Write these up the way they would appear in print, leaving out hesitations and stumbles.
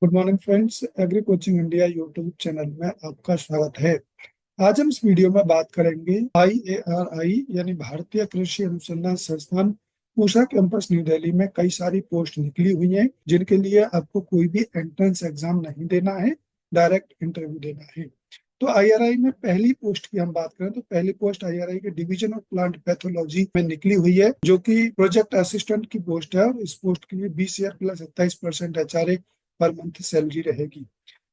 Good morning friends, agree coaching India YouTube channel में आपका स्वागत है। आज हम इस वीडियो में बात करेंगे IARI यानी भारतीय कृषि अनुसंधान संस्थान पूसा कैंपस न्यू दिल्ली में कई सारी पोस्ट निकली हुई हैं जिनके लिए आपको कोई भी एंट्रेंस एग्जाम नहीं देना है, डायरेक्ट इंटरव्यू देना है। तो IRI में पहली पोस्ट की हम बात करें तो पहली पोस्ट IRI के डिवीजन ऑफ प्लांट पैथोलॉजी में निकली हुई है, जो कि प्रोजेक्ट असिस्टेंट की पोस्ट है और इस पोस्ट के लिए 20 year plus 27% HRA per month salary रहेगी।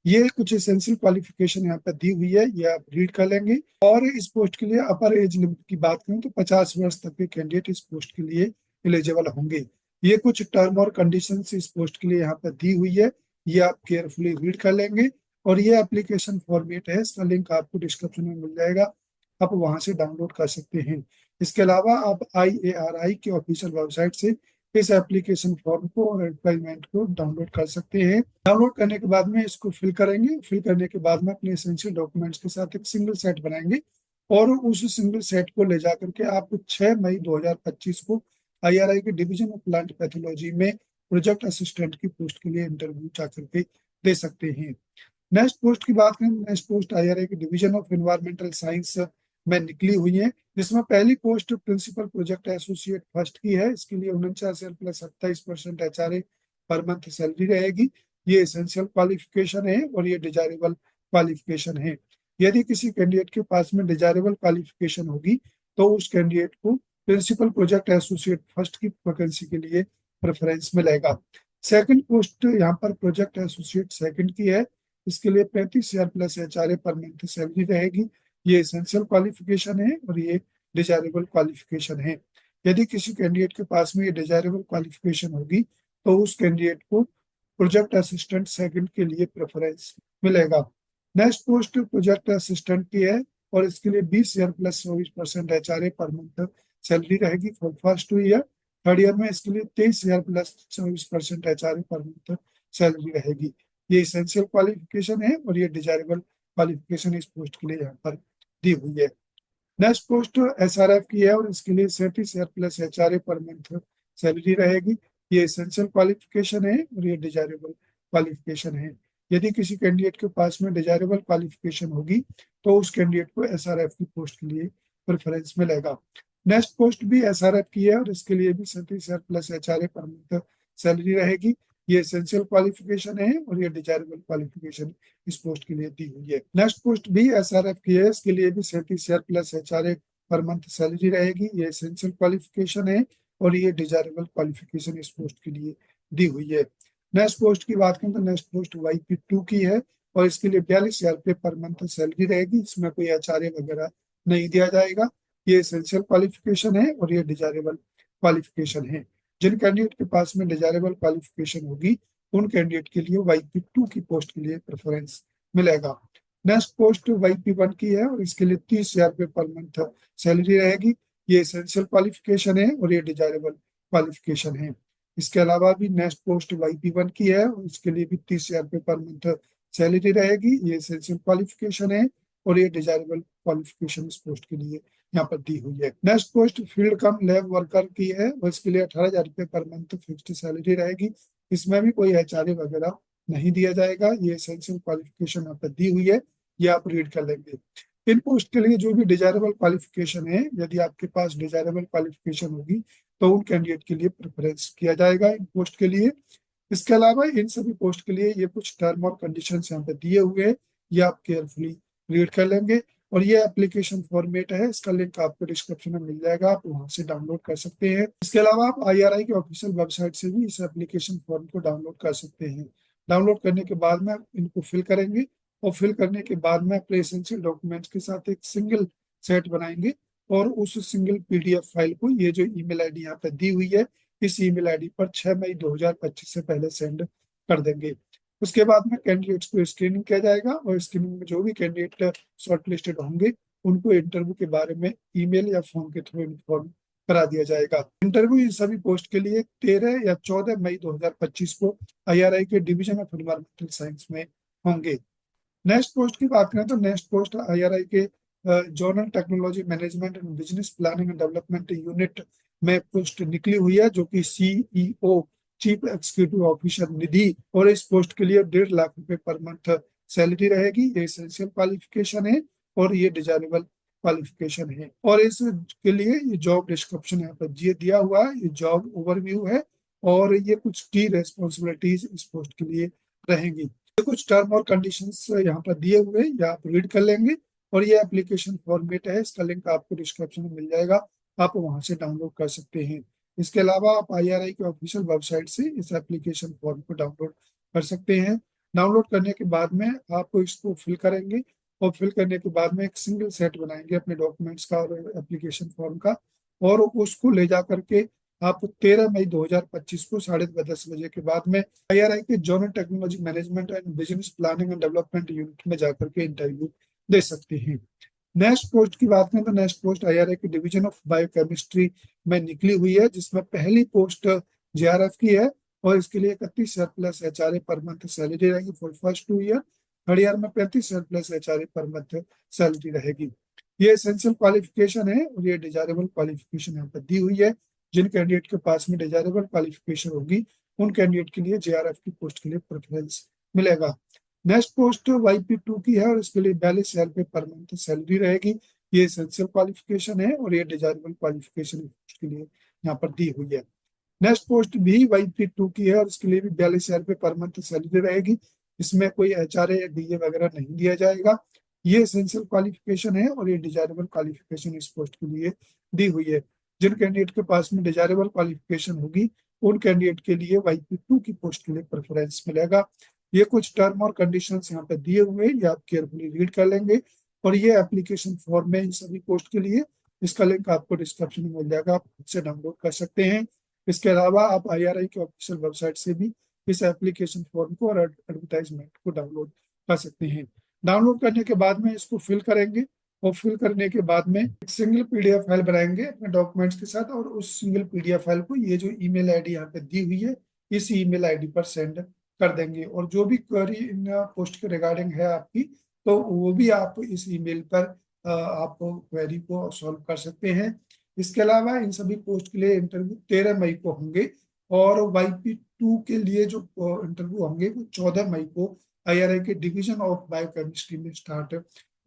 ये कुछ एसेंशियल क्वालिफिकेशन यहाँ पे दी हुई है, ये आप रीड कर लेंगे। और इस पोस्ट के लिए अपर एज लिमिट की बात करें तो 50 वर्ष तक के कैंडिडेट इस पोस्ट के लिए एलिजिबल होंगे। ये कुछ टर्म और कंडीशंस इस पोस्ट के लिए यहाँ पे दी हुई है, ये आप केयरफुली रीड कर लेंगे। और ये एप्लीकेशन फॉर्मेट है, इसका लिंक आपको डिस्क्रिप्शन में मिल जाएगा, आप वहां से डाउनलोड कर सकते हैं। इसके अलावा आप IARI के ऑफिशियल वेबसाइट से इस एप्लीकेशन फॉर्म को और एडवर्टाइजमेंट को डाउनलोड कर सकते हैं। डाउनलोड करने के बाद में इसको फिल करेंगे, फिल करने के बाद में अपने एसेंशियल डॉक्यूमेंट्स के साथ एक सिंगल सेट बनाएंगे और उस सिंगल सेट को ले जाकर के आप 6 मई 2025 को IRI के डिवीजन ऑफ प्लांट पैथोलॉजी में प्रोजेक्ट असिस्टेंट की पोस्ट के लिए इंटरव्यू जा करके दे सकते हैं। नेक्स्ट पोस्ट की बात करें, नेक्स्ट पोस्ट IRI के डिवीजन ऑफ एनवायरमेंटल साइंस में निकली हुई है, जिसमें पहली post principal project associate first की है। इसके लिए 49 plus 27% HRA per month salary रहेगी। ये एसेंशियल क्वालिफिकेशन है और ये डिजायरेबल क्वालिफिकेशन है। यदि किसी कैंडिडेट के पास में डिजायरेबल क्वालिफिकेशन होगी तो उस कैंडिडेट को प्रिंसिपल प्रोजेक्ट एसोसिएट फर्स्ट की वैकेंसी के लिए प्रेफरेंस मिलेगा। सेकंड पोस्ट यहाँ पर प्रोजेक्ट एसोसिएट सेकंड की है। इसके लिए 35 हजार plus HRA per month salary रहेगी। ये एसेंशियल क्वालिफिकेशन है और ये डिजायरेबल क्वालिफिकेशन है। यदि किसी कैंडिडेट के पास में ये डिजायरेबल क्वालिफिकेशन होगी तो उस कैंडिडेट को प्रोजेक्ट असिस्टेंट सेकंड के लिए प्रेफरेंस मिलेगा। नेक्स्ट पोस्ट प्रोजेक्ट असिस्टेंट की है और इसके लिए 20 year plus 24% HRA per month salary रहेगी for first year. Third year में इसके लिए 23 year plus 24% HRA per month salary रहेगी। ये एसेंशियल क्वालिफिकेशन है और ये डिजायरेबल क्वालिफिकेशन इस पोस्ट के लिए यहाँ पर दी हुई है। नेक्स्ट पोस्ट SRF की है और इसके लिए 37 year plus HRA per month salary रहेगी। ये एसेंशियल क्वालिफिकेशन है और ये डिजायरेबल क्वालिफिकेशन है। यदि किसी कैंडिडेट के पास में डिजायरेबल क्वालिफिकेशन होगी तो उस कैंडिडेट को SRF की पोस्ट के लिए प्रेफरेंस मिलेगा। नेक्स्ट पोस्ट भी SRF की है और इसके लिए भी 37 year plus HRA per month salary रहेगी। ये एसेंशियल क्वालिफिकेशन है और ये डिजायरेबल क्वालिफिकेशन इस पोस्ट के लिए दी हुई है। नेक्स्ट पोस्ट भी SRF की है, इसके लिए भी 37 year plus HRA per month salary रहेगी। ये एसेंशियल क्वालिफिकेशन है और ये डिजायरेबल क्वालिफिकेशन इस पोस्ट के लिए दी हुई है। नेक्स्ट पोस्ट की बात करें तो नेक्स्ट पोस्ट YP2 की है और इसके लिए 42 हजार पर मंथ सैलरी रहेगी। इसमें कोई HRA वगैरह नहीं दिया जाएगा। ये एसेंशियल क्वालिफिकेशन है और ये डिजायरेबल क्वालिफिकेशन है। जिन कैंडिडेट के पास में डिजायरेबल क्वालिफिकेशन होगी उन कैंडिडेट के लिए YP2 की पोस्ट के लिए प्रेफरेंस मिलेगा। नेक्स्ट पोस्ट YP1 की है और इसके लिए 30 हजार पर मंथ सैलरी रहेगी। ये एसेंशियल क्वालिफिकेशन है और ये डिजायरेबल क्वालिफिकेशन है। इसके अलावा भी नेक्स्ट पोस्ट YP1 की है और इसके लिए भी 30 हजार पर मंथ सैलरी रहेगी। ये एसेंशियल क्वालिफिकेशन है और ये डिजायरेबल क्वालिफिकेशन इस पोस्ट के लिए यहाँ पर दी हुई है। नेक्स्ट पोस्ट फील्ड कम लैब वर्कर की है और इसके लिए 18 हजार पर मंथ फिक्स्ड सैलरी रहेगी। इसमें भी कोई HRA वगैरह नहीं दिया जाएगा। ये एसेंशियल क्वालिफिकेशन यहाँ पर दी हुई है, ये आप रीड कर लेंगे। इन पोस्ट के लिए जो भी डिजायरेबल क्वालिफिकेशन है, यदि आपके पास डिजायरेबल क्वालिफिकेशन होगी तो उन कैंडिडेट के लिए प्रेफरेंस किया जाएगा इन पोस्ट के लिए। इसके अलावा इन सभी पोस्ट के लिए ये कुछ टर्म और कंडीशंस यहाँ पे दिए हुए हैं, ये आप केयरफुली रीड कर लेंगे। और ये एप्लीकेशन फॉर्मेट है, इसका लिंक आपको डिस्क्रिप्शन में मिल जाएगा, आप वहां से डाउनलोड कर सकते हैं। इसके अलावा आप IRI के ऑफिशियल वेबसाइट से भी इस एप्लीकेशन फॉर्म को डाउनलोड कर सकते हैं। डाउनलोड करने के बाद में इनको फिल करेंगे और फिल करने के बाद में अपने एसेंशियल डॉक्यूमेंट्स के साथ एक सिंगल सेट बनाएंगे और उस सिंगल PDF फाइल को, ये जो ईमेल ID यहाँ पे दी हुई है, इस ईमेल ID पर 6 मई 2025 से पहले सेंड कर देंगे। उसके बाद में कैंडिडेट्स को स्क्रीनिंग किया जाएगा और स्क्रीनिंग में जो भी कैंडिडेट शॉर्ट लिस्टेड होंगे उनको इंटरव्यू के बारे में ईमेल या फोन के थ्रू इन्फॉर्म करा दिया जाएगा। इंटरव्यू इन सभी पोस्ट के लिए 13 या 14 मई 2025 को IRI के डिवीजन ऑफ एनवायरमेंटल साइंस में होंगे। नेक्स्ट पोस्ट की बात करें तो नेक्स्ट पोस्ट IRI के zonal technology management and business planning and development unit में पोस्ट निकली हुई है, जो कि CEO चीफ एग्जीक्यूटिव ऑफिसर निधि, और इस पोस्ट के लिए 1.5 लाख रुपए पर मंथ सैलरी रहेगी। ये एसेंशियल क्वालिफिकेशन है और ये डिजायरेबल क्वालिफिकेशन है। और इसके लिए ये जॉब डिस्क्रिप्शन यहाँ पर ये दिया हुआ है, ये जॉब ओवरव्यू है और ये कुछ की रेस्पॉन्सिबिलिटीज इस पोस्ट के लिए रहेंगी। ये कुछ टर्म और कंडीशंस यहाँ पर दिए हुए हैं, ये आप रीड कर लेंगे। और ये एप्लीकेशन फॉर्मेट है, इसका लिंक आपको डिस्क्रिप्शन में मिल जाएगा, आप वहां से डाउनलोड कर सकते हैं। इसके अलावा आप IRI के ऑफिशियल वेबसाइट से इस एप्लीकेशन फॉर्म को डाउनलोड कर सकते हैं। डाउनलोड करने के बाद में आप इसको फिल करेंगे और फिल करने के बाद में एक सिंगल सेट बनाएंगे अपने डॉक्यूमेंट्स का और एप्लीकेशन फॉर्म का, और उसको ले जा करके आप 13 मई 2025 को 10:30 बजे के बाद में IRI के zonal technology management and business planning and development unit में जाकर के इंटरव्यू दे सकते हैं। नेक्स्ट पोस्ट की बात करें तो नेक्स्ट पोस्ट IRI के डिवीजन ऑफ बायोकेमिस्ट्री में निकली हुई है, जिसमें पहली पोस्ट JRF की है और इसके लिए 31,000 plus HRA per month salary रहेगी for first 2 year. Third year में 35,000 plus HRA per month salary रहेगी। ये एसेंशियल क्वालिफिकेशन है और ये डिजायरेबल क्वालिफिकेशन यहाँ पर दी हुई है। जिन कैंडिडेट के पास में डिजायरेबल क्वालिफिकेशन होगी उन कैंडिडेट के लिए JRF की पोस्ट के लिए प्रेफरेंस मिलेगा। नेक्स्ट पोस्ट YP2 की है और इसके लिए 42,000 रुपये पर मंथ सैलरी रहेगी। ये एसेंशियल क्वालिफिकेशन है और ये डिजायरेबल क्वालिफिकेशन पोस्ट के लिए यहाँ पर दी हुई है। नेक्स्ट पोस्ट भी YP2 की है और इसके लिए भी 42,000 रुपये पर मंथ सैलरी रहेगी। इसमें कोई HRA या DA वगैरह नहीं दिया जाएगा। ये एसेंशियल क्वालिफिकेशन है और ये डिजायरेबल क्वालिफिकेशन इस पोस्ट के लिए दी हुई है। जिन कैंडिडेट के पास में डिजायरेबल क्वालिफिकेशन होगी उन कैंडिडेट के लिए YP2 की पोस्ट के लिए प्रेफरेंस मिलेगा। ये कुछ टर्म और कंडीशंस यहाँ पे दिए हुए हैं, ये आप केयरफुली रीड कर लेंगे। और ये एप्लीकेशन फॉर्म है इन सभी पोस्ट के लिए, इसका लिंक आपको डिस्क्रिप्शन में मिल जाएगा, आप खुद से डाउनलोड कर सकते हैं। इसके अलावा आप IRI के ऑफिशियल वेबसाइट से भी इस एप्लीकेशन फॉर्म को और एडवर्टाइजमेंट को डाउनलोड कर सकते हैं। डाउनलोड करने के बाद में इसको फिल करेंगे और फिल करने के बाद में एक सिंगल PDF फाइल बनाएंगे अपने डॉक्यूमेंट्स के साथ, और उस सिंगल PDF फाइल को ये जो ईमेल आईडी यहाँ पे दी हुई है इस ईमेल आईडी पर सेंड कर देंगे। और जो भी क्वेरी इन पोस्ट के रिगार्डिंग है आपकी, तो वो भी आप इस ईमेल पर आप क्वेरी को सॉल्व कर सकते हैं। इसके अलावा इन सभी पोस्ट के लिए इंटरव्यू 13 मई को होंगे और YP2 के लिए जो इंटरव्यू होंगे वो 14 मई को IRI के डिवीजन ऑफ बायोकेमिस्ट्री में स्टार्ट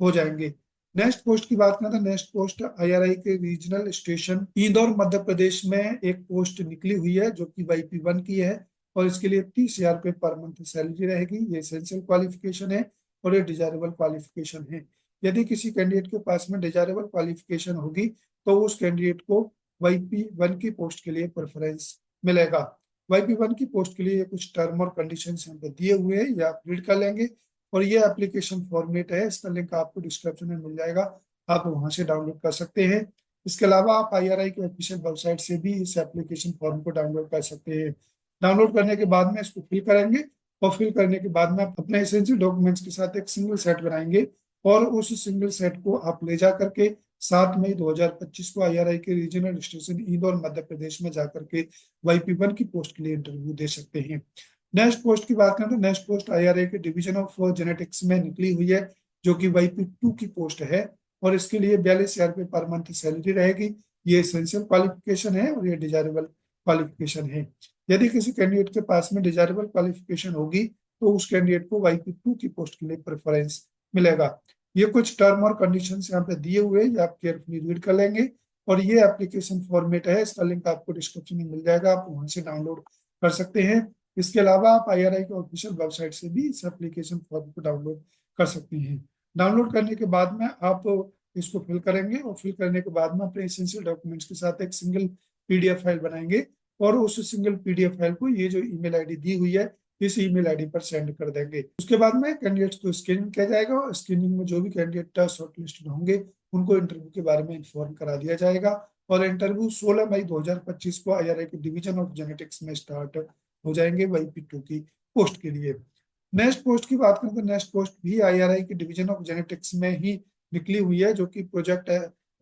हो जाएंगे। नेक्स्ट पोस्ट की बात करें तो नेक्स्ट पोस्ट IRI के रीजनल स्टेशन इंदौर मध्य प्रदेश में एक पोस्ट निकली हुई है जो कि YP1 की है और इसके लिए 30,000 रुपये पर मंथ सैलरी रहेगी। ये एसेंशियल क्वालिफिकेशन है और ये डिजायरेबल क्वालिफिकेशन है। यदि किसी कैंडिडेट के पास में डिजायरेबल क्वालिफिकेशन होगी तो उस कैंडिडेट को YP1 की पोस्ट के लिए प्रेफरेंस मिलेगा। YP1 की पोस्ट के लिए कुछ टर्म और कंडीशंस यहाँ पे दिए हुए हैं, ये आप रीड कर लेंगे। और ये एप्लीकेशन फॉर्मेट है, इसका लिंक आपको डिस्क्रिप्शन में मिल जाएगा, आप वहां से डाउनलोड कर सकते हैं। इसके अलावा आप IRI के ऑफिशियल वेबसाइट से भी इस एप्लीकेशन फॉर्म को डाउनलोड कर सकते हैं। डाउनलोड करने के बाद में इसको फिल करेंगे और फिल करने के बाद में आप अपने एसेंशियल डॉक्यूमेंट्स के साथ एक सिंगल सेट बनाएंगे और उस सिंगल सेट को आप ले जा करके 7 मई 2025 को IRI के रीजनल स्टेशन इंदौर मध्य प्रदेश में जाकर के YP1 की पोस्ट के लिए इंटरव्यू दे सकते हैं। नेक्स्ट पोस्ट की बात करें तो नेक्स्ट पोस्ट IRI के डिवीजन ऑफ जेनेटिक्स में निकली हुई है जो कि YP2 की पोस्ट है और इसके लिए 42,000 रुपये पर मंथ सैलरी रहेगी। ये एसेंशियल क्वालिफिकेशन है और ये डिजायरेबल क्वालिफिकेशन है। यदि किसी कैंडिडेट के पास में डिजायरेबल क्वालिफिकेशन होगी तो उस कैंडिडेट को YP2 की पोस्ट के लिए प्रेफरेंस मिलेगा। ये कुछ टर्म और कंडीशंस यहाँ पे दिए हुए हैं, ये आप केयरफुली रीड कर लेंगे। और ये एप्लीकेशन फॉर्मेट है, इसका लिंक आपको डिस्क्रिप्शन में मिल जाएगा, आप वहां से डाउनलोड कर सकते हैं। इसके अलावा आप IRI के ऑफिशियल वेबसाइट से भी इस एप्लीकेशन फॉर्म को डाउनलोड कर सकते हैं। डाउनलोड करने के बाद में आप इसको फिल करेंगे और फिल करने के बाद में अपने एसेंशियल डॉक्यूमेंट्स के साथ एक सिंगल PDF फाइल बनाएंगे और उस सिंगल PDF फाइल को ये जो ईमेल आईडी दी हुई है इस ईमेल आईडी पर सेंड कर देंगे। उसके बाद में कैंडिडेट्स को स्क्रीनिंग किया जाएगा और स्क्रीनिंग में जो भी कैंडिडेट शॉर्टलिस्टेड होंगे उनको इंटरव्यू के बारे में इन्फॉर्म करा दिया जाएगा और इंटरव्यू 16 मई 2025 को IRI के डिवीजन ऑफ जेनेटिक्स में स्टार्ट हो जाएंगे YP2 की पोस्ट के लिए। नेक्स्ट पोस्ट की बात करें तो नेक्स्ट पोस्ट भी IRI के डिवीजन ऑफ जेनेटिक्स में ही निकली हुई है जो कि प्रोजेक्ट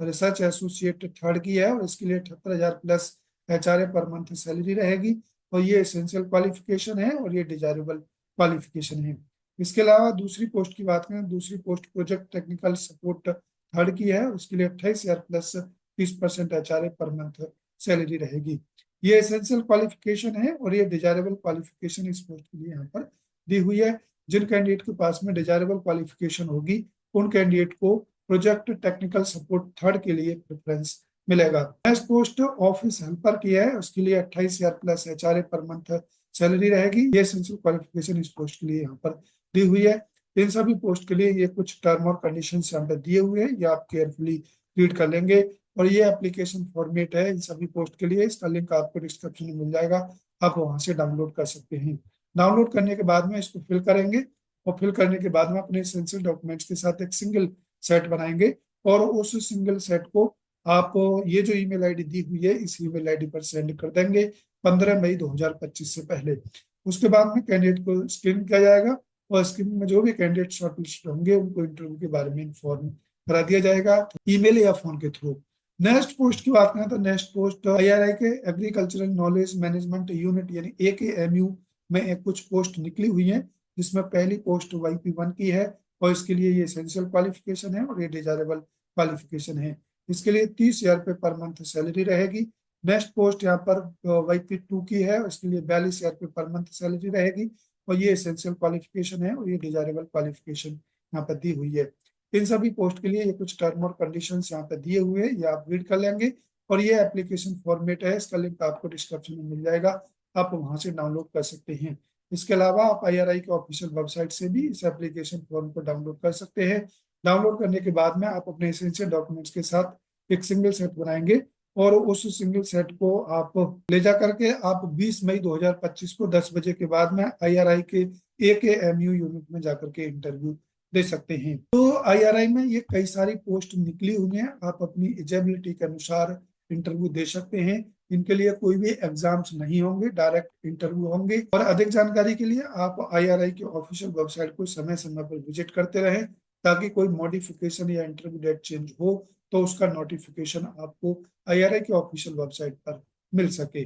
रिसर्च एसोसिएट थर्ड की है और इसके लिए 78,000 plus HRA per month salary रहेगी और ये एसेंशियल क्वालिफिकेशन है और ये डिजायरेबल क्वालिफिकेशन है। इसके अलावा दूसरी पोस्ट की बात करें, दूसरी post project technical support third की है, उसके लिए 28,000 plus 30% HRA per month salary रहेगी। ये एसेंशियल क्वालिफिकेशन है और ये डिजायरेबल क्वालिफिकेशन इस पोस्ट के लिए यहाँ पर दी हुई है। जिन कैंडिडेट के पास में डिजायरेबल क्वालिफिकेशन होगी उन कैंडिडेट को प्रोजेक्ट टेक्निकल सपोर्ट थर्ड के लिए प्रेफरेंस मिलेगा। नेक्स्ट पोस्ट ऑफिस हेल्पर की है, उसके लिए 28,000 plus HRA per month salary रहेगी। ये एसेंशियल क्वालिफिकेशन इस पोस्ट के लिए यहाँ पर दी हुई है। इन सभी पोस्ट के लिए ये कुछ टर्म और कंडीशन यहाँ पे दिए हुए हैं, ये आप केयरफुली रीड कर लेंगे। और ये एप्लीकेशन फॉर्मेट है इन सभी पोस्ट के लिए, इसका लिंक आपको डिस्क्रिप्शन में मिल जाएगा, आप वहां से डाउनलोड कर सकते हैं। डाउनलोड करने के बाद में इसको फिल करेंगे और फिल करने के बाद में अपने एसेंशियल डॉक्यूमेंट्स के साथ एक सिंगल सेट बनाएंगे और उस सिंगल सेट को आप ये जो ईमेल आईडी दी हुई है इस ईमेल आईडी पर सेंड कर देंगे 15 मई 2025 से पहले। उसके बाद में कैंडिडेट को स्क्रीन किया जाएगा और स्क्रीन में जो भी कैंडिडेट शॉर्टलिस्ट होंगे उनको इंटरव्यू के बारे में इन्फॉर्म करा दिया जाएगा ईमेल या फोन के थ्रू। नेक्स्ट पोस्ट की बात करें तो नेक्स्ट पोस्ट IRI के एग्रीकल्चरल नॉलेज मैनेजमेंट यूनिट यानी AKMU में एक कुछ पोस्ट निकली हुई है, जिसमें पहली पोस्ट YP1 की है और इसके लिए ये एसेंशियल क्वालिफिकेशन है और ये डिजायरेबल क्वालिफिकेशन है। इसके लिए 30,000 रुपये पर मंथ सैलरी रहेगी। नेक्स्ट पोस्ट यहाँ पर YP2 की है, इसके लिए 42,000 रुपये पर मंथ सैलरी रहेगी और ये एसेंशियल क्वालिफिकेशन है और ये डिजायरेबल क्वालिफिकेशन यहाँ पर दी हुई है। इन सभी पोस्ट के लिए ये कुछ टर्म और कंडीशंस यहाँ पे दिए हुए हैं, ये आप रीड कर लेंगे। और ये एप्लीकेशन फॉर्मेट है, इसका लिंक आपको डिस्क्रिप्शन में मिल जाएगा, आप वहां से डाउनलोड कर सकते हैं। इसके अलावा आप IRI के ऑफिशियल वेबसाइट से भी इस एप्लीकेशन फॉर्म को डाउनलोड कर सकते हैं। डाउनलोड करने के बाद में आप अपने एसेंशियल डॉक्यूमेंट्स के साथ एक सिंगल सेट बनाएंगे और उस सिंगल सेट को आप ले जा करके आप 20 मई 2025 को 10 बजे के बाद में IRI के AKMU यूनिट में जाकर के इंटरव्यू दे सकते हैं। तो IRI में ये कई सारी पोस्ट निकली हुई हैं, आप अपनी एलिजिबिलिटी के अनुसार इंटरव्यू दे सकते हैं। इनके लिए कोई भी एग्जाम्स नहीं होंगे, डायरेक्ट इंटरव्यू होंगे। और अधिक जानकारी के लिए आप IRI के ऑफिशियल वेबसाइट को समय समय पर विजिट करते रहें, ताकि कोई मॉडिफिकेशन या इंटरव्यू डेट चेंज हो तो उसका नोटिफिकेशन आपको IRI के ऑफिशियल वेबसाइट पर मिल सके।